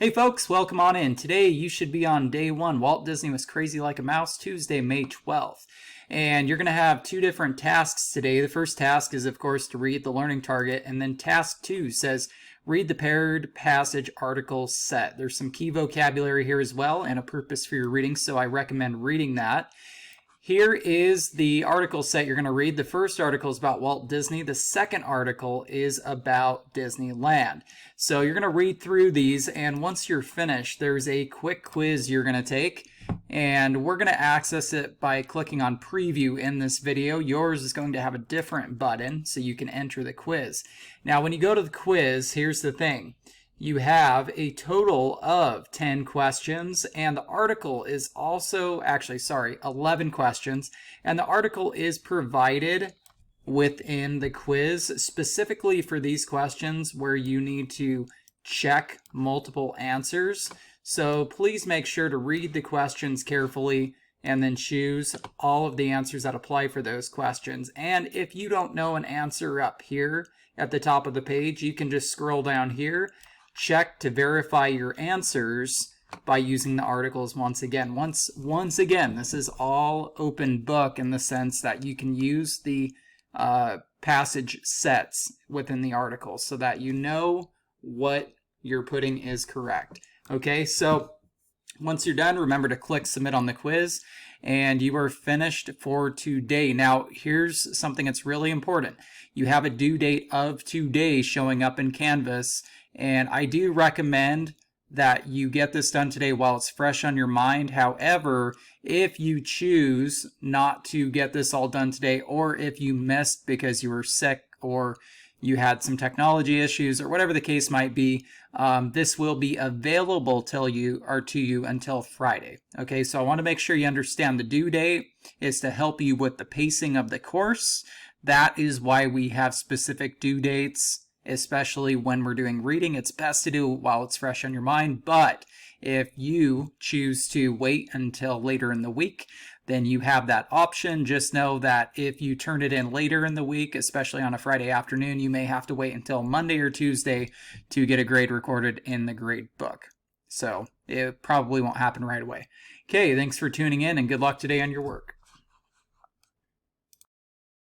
Hey folks, welcome on in. Today you should be on day one. Walt Disney Was Crazy Like a Mouse, Tuesday, May 12th. And you're going to have two different tasks today. The first task is, of course, to read the learning target. And then task 2 says, read the paired passage article set. There's some key vocabulary here as well and a purpose for your reading, so I recommend reading that. Here is the article set you're going to read. The first article is about Walt Disney. The second article is about Disneyland. So you're going to read through these, and once you're finished, there's a quick quiz you're going to take, and we're going to access it by clicking on preview in this video. Yours is going to have a different button so you can enter the quiz. Now, when you go to the quiz, here's the thing. You have a total of 10 questions, and the article is also, 11 questions, and the article is provided within the quiz specifically for these questions where you need to check multiple answers. So please make sure to read the questions carefully and then choose all of the answers that apply for those questions. And if you don't know an answer up here at the top of the page, you can just scroll down here. Check to verify your answers by using the articles once again. Once again, this is all open book in the sense that you can use the passage sets within the article so that you know what you're putting is correct. Okay, so once you're done, remember to click submit on the quiz and you are finished for today. Now, here's something that's really important. You have a due date of today showing up in Canvas. And I do recommend that you get this done today while it's fresh on your mind. However, if you choose not to get this all done today, or if you missed because you were sick or you had some technology issues or whatever the case might be, this will be available to you until Friday. Okay, so I want to make sure you understand the due date is to help you with the pacing of the course. That is why we have specific due dates. Especially when we're doing reading, it's best to do while it's fresh on your mind. But if you choose to wait until later in the week, then you have that option. Just know that if you turn it in later in the week, especially on a Friday afternoon, you may have to wait until Monday or Tuesday to get a grade recorded in the grade book. So it probably won't happen right away. Okay, thanks for tuning in and good luck today on your work.